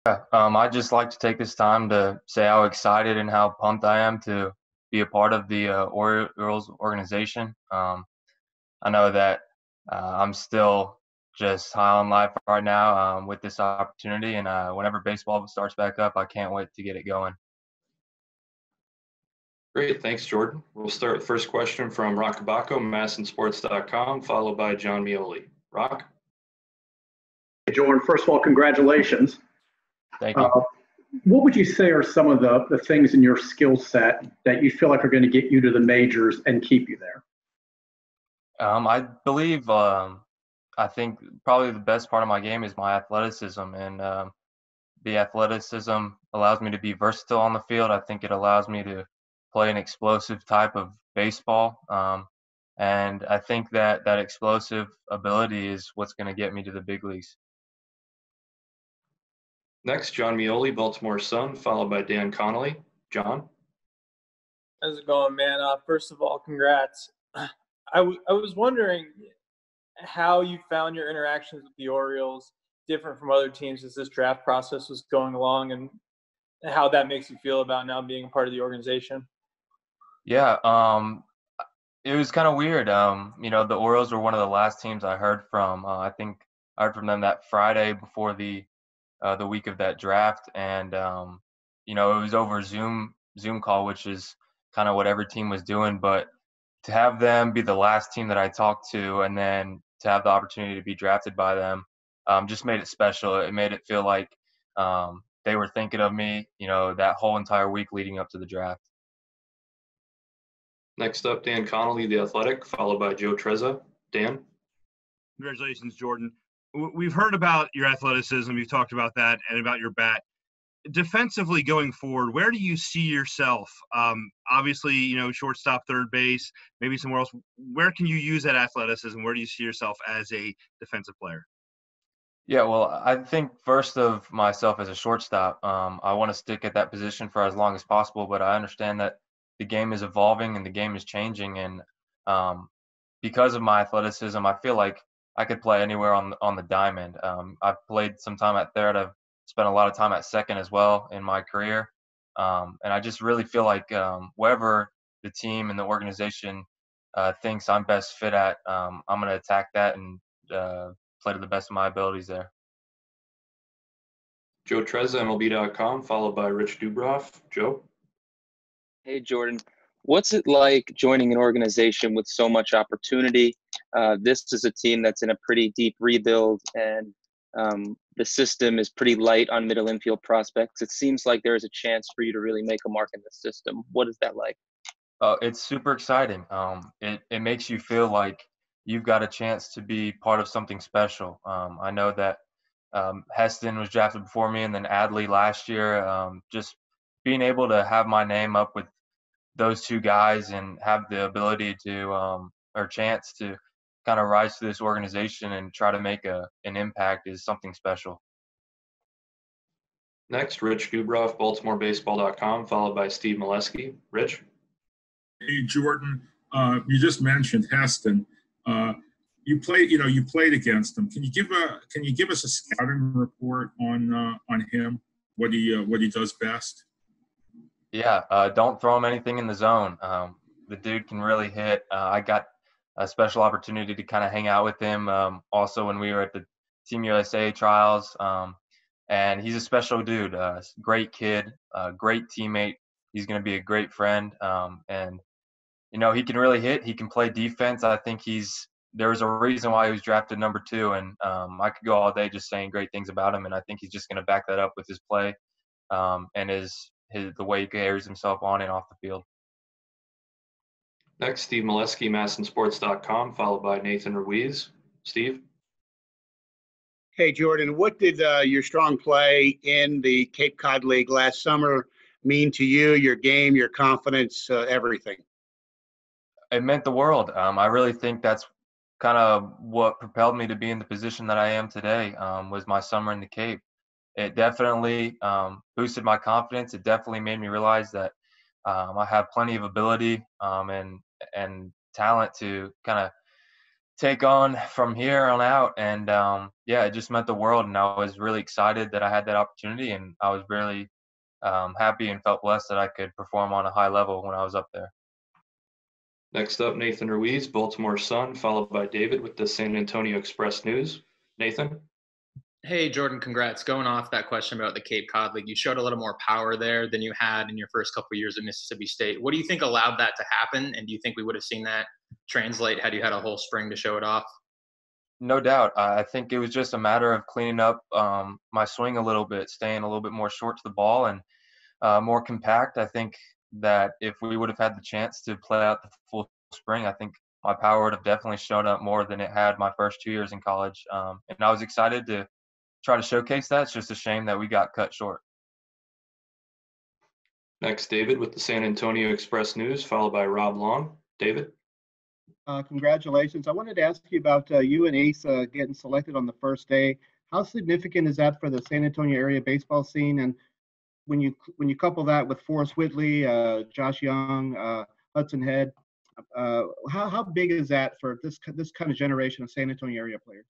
I'd just like to take this time to say how excited and how pumped I am to be a part of the Orioles organization. I know that I'm still just high on life right now with this opportunity, and whenever baseball starts back up, I can't wait to get it going. Great. Thanks, Jordan. We'll start with the first question from Rock Abaco, MASNsports.com, followed by John Mioli. Rock? Hey, Jordan, first of all, congratulations. Thank you. What would you say are some of the things in your skill set that you feel like are going to get you to the majors and keep you there? I believe I think probably the best part of my game is my athleticism, and the athleticism allows me to be versatile on the field. I think it allows me to play an explosive type of baseball, and I think that that explosive ability is what's going to get me to the big leagues. Next, John Mioli, Baltimore Sun, followed by Dan Connolly. John? How's it going, man? First of all, congrats. I was wondering how you found your interactions with the Orioles different from other teams as this draft process was going along, and how that makes you feel about now being a part of the organization. Yeah, it was kind of weird. The Orioles were one of the last teams I heard from. I think I heard from them that Friday before the week of that draft, and it was over Zoom call, which is kind of what every team was doing. But to have them be the last team that I talked to, and then to have the opportunity to be drafted by them, just made it special. It made it feel like they were thinking of me, that whole entire week leading up to the draft. Next up, Dan Connolly, The Athletic, followed by Joe Trezza. Dan? Congratulations, Jordan. We've heard about your athleticism. You've talked about that and about your bat. Defensively going forward, where do you see yourself? Obviously, shortstop, third base, maybe somewhere else. Where can you use that athleticism? Where do you see yourself as a defensive player? Yeah, well, I think first of myself as a shortstop, I want to stick at that position for as long as possible, but I understand that the game is evolving and the game is changing, and because of my athleticism, I feel like I could play anywhere on the diamond. I've played some time at third. I've spent a lot of time at second as well in my career, and I just really feel like wherever the team and the organization thinks I'm best fit at, I'm going to attack that and play to the best of my abilities there. Joe Trezza, MLB.com, followed by Rich Dubroff. Joe? Hey, Jordan. What's it like joining an organization with so much opportunity? This is a team that's in a pretty deep rebuild, and the system is pretty light on middle infield prospects. It seems like there is a chance for you to really make a mark in the system. What is that like? It's super exciting. It makes you feel like you've got a chance to be part of something special. I know that Heston was drafted before me, and then Adley last year. Just being able to have my name up with those two guys and have the ability to or chance to kind of rise to this organization and try to make an impact is something special. Next, Rich Dubroff, BaltimoreBaseball.com, followed by Steve Molesky. Rich? Hey, Jordan, you just mentioned Heston. You played against him. Can you give us a scouting report on him? What he does best? Yeah, don't throw him anything in the zone. The dude can really hit. I got a special opportunity to kind of hang out with him also when we were at the Team USA trials. And he's a special dude, great kid, great teammate. He's going to be a great friend. And he can really hit. He can play defense. I think there's a reason why he was drafted number 2. And I could go all day just saying great things about him. And I think he's just going to back that up with his play and the way he carries himself on and off the field. Next, Steve Molesky, MASNsports.com, followed by Nathan Ruiz. Steve? Hey, Jordan, what did your strong play in the Cape Cod League last summer mean to you, your game, your confidence, everything? It meant the world. I really think that's kind of what propelled me to be in the position that I am today, was my summer in the Cape. It definitely boosted my confidence. It definitely made me realize that I have plenty of ability and talent to kind of take on from here on out. And yeah, it just meant the world. And I was really excited that I had that opportunity, and I was really happy and felt blessed that I could perform on a high level when I was up there. Next up, Nathan Ruiz, Baltimore Sun, followed by David with the San Antonio Express News. Nathan? Hey, Jordan, congrats. Going off that question about the Cape Cod League, you showed a little more power there than you had in your first couple of years at Mississippi State. What do you think allowed that to happen? And do you think we would have seen that translate had you had a whole spring to show it off? No doubt. I think it was just a matter of cleaning up my swing a little bit, staying a little bit more short to the ball and more compact. I think that if we would have had the chance to play out the full spring, I think my power would have definitely shown up more than it had my first 2 years in college. And I was excited to try to showcase that. It's just a shame that we got cut short. Next, David with the San Antonio Express News, followed by Rob Long. David? Congratulations. I wanted to ask you about you and Ace getting selected on the first day. How significant is that for the San Antonio area baseball scene? And when you couple that with Forrest Whitley, Josh Young, Hudson Head, how big is that for this kind of generation of San Antonio area players?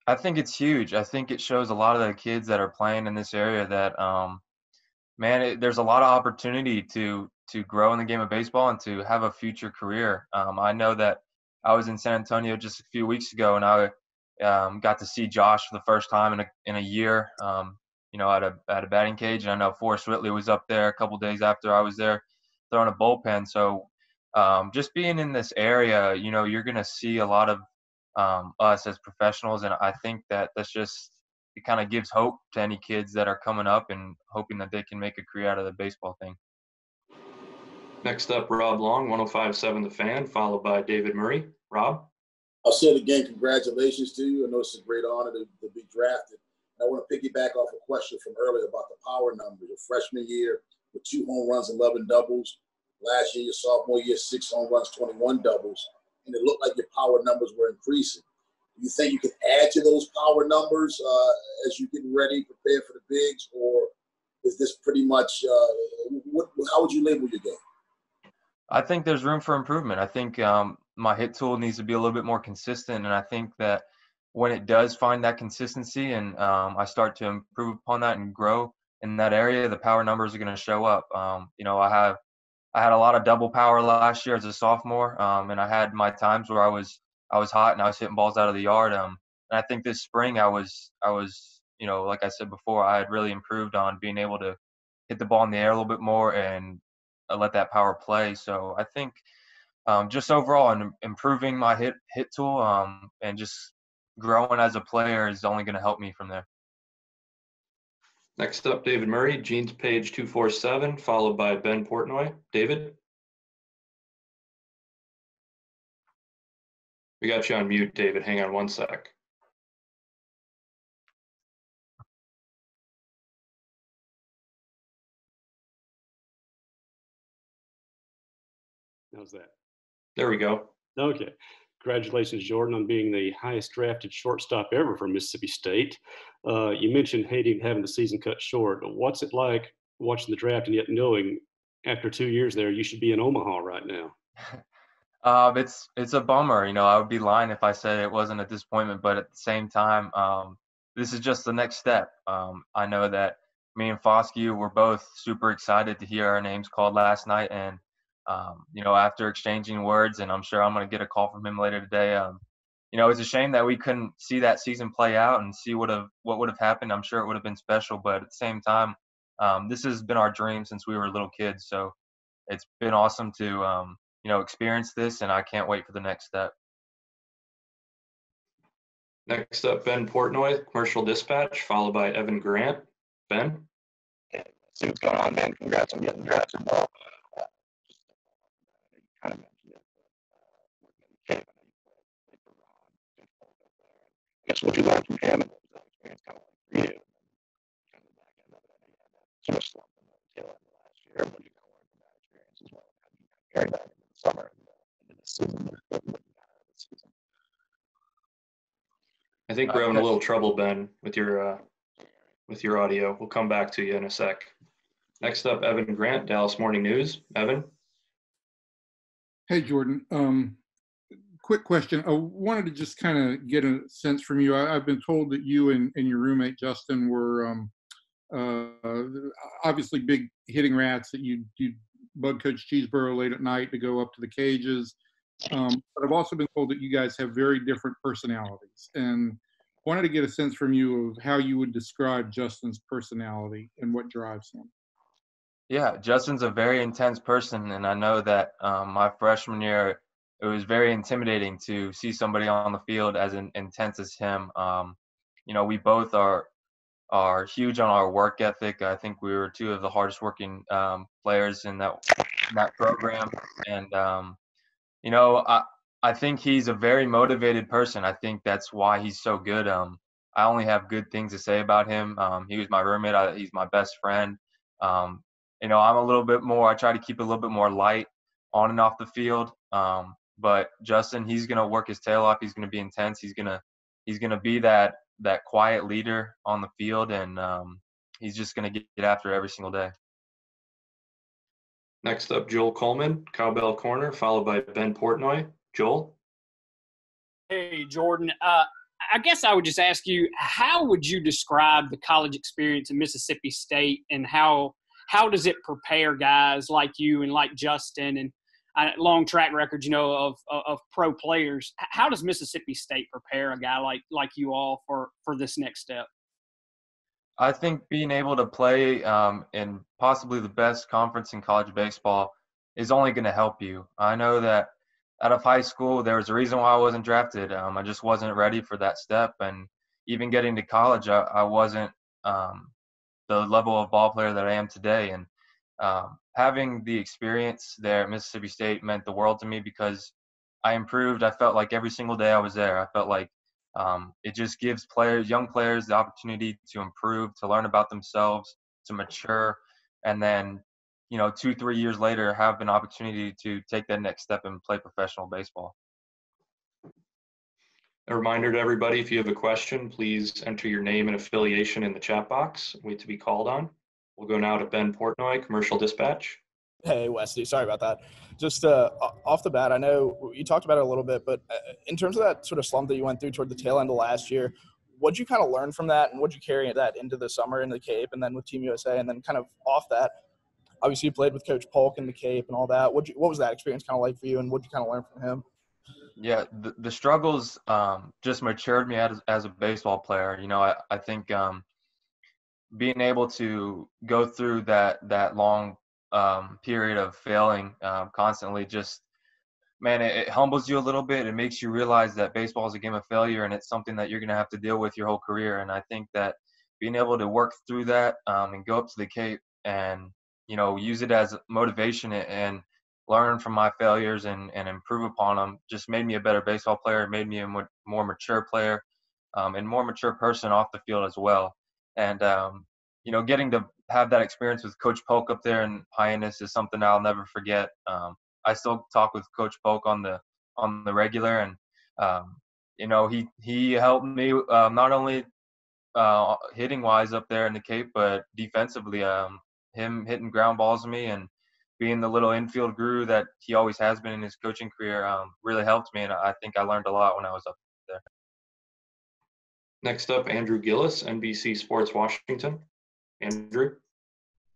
I think it's huge. I think it shows a lot of the kids that are playing in this area that, there's a lot of opportunity to grow in the game of baseball and to have a future career. I know that I was in San Antonio just a few weeks ago, and I got to see Josh for the first time in a year, at a batting cage. And I know Forrest Whitley was up there a couple days after I was there throwing a bullpen. So just being in this area, you're going to see a lot of us as professionals, and I think that's just, it kind of gives hope to any kids that are coming up and hoping that they can make a career out of the baseball thing. Next up, Rob Long, 105.7 The Fan, followed by David Murray. Rob? I'll say it again, congratulations to you. I know it's a great honor to be drafted. And I want to piggyback off a question from earlier about the power numbers. Your freshman year with 2 home runs, 11 doubles. Last year, your sophomore year, 6 home runs, 21 doubles. And it looked like your power numbers were increasing. Do you think you can add to those power numbers as you get ready, prepare for the bigs, or is this pretty much how would you label your game? I think there's room for improvement. I think my hit tool needs to be a little bit more consistent, and I think that when it does find that consistency and I start to improve upon that and grow in that area, the power numbers are going to show up. I had a lot of double power last year as a sophomore, and I had my times where I was hot and I was hitting balls out of the yard. And I think this spring I was like I said before, I had really improved on being able to hit the ball in the air a little bit more and let that power play. So I think just overall and improving my hit tool and just growing as a player is only going to help me from there. Next up, David Murray, Gene's Page 247, followed by Ben Portnoy. David? We got you on mute, David. Hang on one sec. How's that? There we go. Okay. Congratulations, Jordan, on being the highest drafted shortstop ever from Mississippi State. You mentioned having the season cut short. What's it like watching the draft and yet knowing after 2 years there you should be in Omaha right now? It's a bummer. I would be lying if I said it wasn't a disappointment, but at the same time, this is just the next step. I know that me and Foscue were both super excited to hear our names called last night, and after exchanging words, and I'm sure I'm going to get a call from him later today. It's a shame that we couldn't see that season play out and see what would have happened. I'm sure it would have been special, but at the same time, this has been our dream since we were little kids. So it's been awesome to experience this, and I can't wait for the next step. Next up, Ben Portnoy, Commercial Dispatch, followed by Evan Grant. Ben? Yeah, see what's going on, man. Congrats on getting drafted. Well, kind of mentioned it, but Cape, I know you played for Ron, I guess what you learned from him and what was that experience kind of like for you? And kind of the back end of it, I know you had that sort of slump in the tail end of last year. What did you kind of learn from that experience as well? How do you kind of carry that into the summer and into the season? What you got out of the season? I think we're having a little trouble, Ben, with your audio. We'll come back to you in a sec. Next up, Evan Grant, Dallas Morning News. Evan? Hey, Jordan. quick question. I wanted to just kind of get a sense from you. I've been told that you and your roommate Justin were obviously big hitting rats, that you bug Coach Cheeseborough late at night to go up to the cages. But I've also been told that you guys have very different personalities, and wanted to get a sense from you of how you would describe Justin's personality and what drives him. Yeah, Justin's a very intense person, and I know that my freshman year, it was very intimidating to see somebody on the field as intense as him. We both are huge on our work ethic. I think we were two of the hardest working players in that program, and I think he's a very motivated person. I think that's why he's so good. I only have good things to say about him. He was my roommate. He's my best friend. I'm a little bit more. I try to keep it a little bit more light on and off the field. But Justin, he's gonna work his tail off. He's gonna be intense. He's gonna be that quiet leader on the field, and he's just gonna get after every single day. Next up, Joel Coleman, Cowbell Corner, followed by Ben Portnoy. Joel? Hey, Jordan. I guess I would just ask you, how would you describe the college experience in Mississippi State, and how does it prepare guys like you and like Justin and long track records, of pro players? How does Mississippi State prepare a guy like you all for this next step? I think being able to play in possibly the best conference in college baseball is only going to help you. I know that out of high school, there was a reason why I wasn't drafted. I just wasn't ready for that step. And even getting to college, I wasn't the level of ball player that I am today. And having the experience there at Mississippi State meant the world to me, because I improved. I felt like every single day I was there, I felt like it just gives young players the opportunity to improve, to learn about themselves, to mature, and then 2-3 years later have an opportunity to take that next step and play professional baseball. A reminder to everybody, if you have a question, please enter your name and affiliation in the chat box. Wait to be called on. We'll go now to Ben Portnoy, Commercial Dispatch. Hey, Wesley, sorry about that. Just off the bat, I know you talked about it a little bit, but in terms of that sort of slump that you went through toward the tail end of last year, what'd you kind of learn from that, and what'd you carry that into the summer in the Cape and then with Team USA? And then kind of off that, obviously you played with Coach Polk in the Cape and all that. What was that experience kind of like for you, and what'd you kind of learn from him? Yeah, the struggles just matured me as a baseball player. I think being able to go through that long period of failing constantly, just, man, it humbles you a little bit. It makes you realize that baseball is a game of failure, and it's something that you're going to have to deal with your whole career. And I think that being able to work through that and go up to the Cape and, use it as motivation and learn from my failures and improve upon them just made me a better baseball player. It made me a more mature player and more mature person off the field as well. And, getting to have that experience with Coach Polk up there in Hyannis is something I'll never forget. I still talk with Coach Polk on the regular, and he helped me not only hitting wise up there in the Cape, but defensively. Him hitting ground balls to me and being the little infield guru that he always has been in his coaching career really helped me, and I think I learned a lot when I was up there. Next up, Andrew Gillis, NBC Sports Washington. Andrew?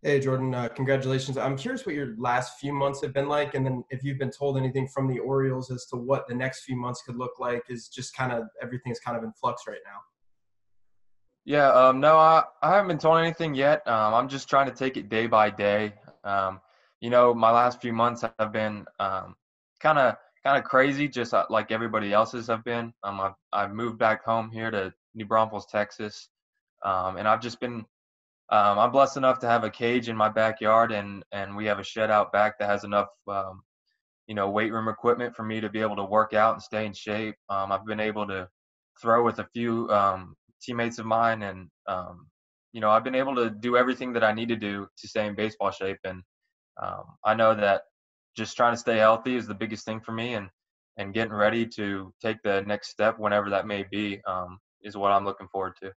Hey, Jordan, congratulations. I'm curious what your last few months have been like, and then if you've been told anything from the Orioles as to what the next few months could look like. Is just kind of everything's kind of in flux right now. Yeah, no, I haven't been told anything yet. I'm just trying to take it day by day. My last few months have been kind of crazy, just like everybody else's have been. I've moved back home here to New Braunfels, Texas, and I've just been I'm blessed enough to have a cage in my backyard, and we have a shed out back that has enough weight room equipment for me to be able to work out and stay in shape. I've been able to throw with a few teammates of mine, and I've been able to do everything that I need to do to stay in baseball shape. And I know that just trying to stay healthy is the biggest thing for me, and getting ready to take the next step whenever that may be is what I'm looking forward to.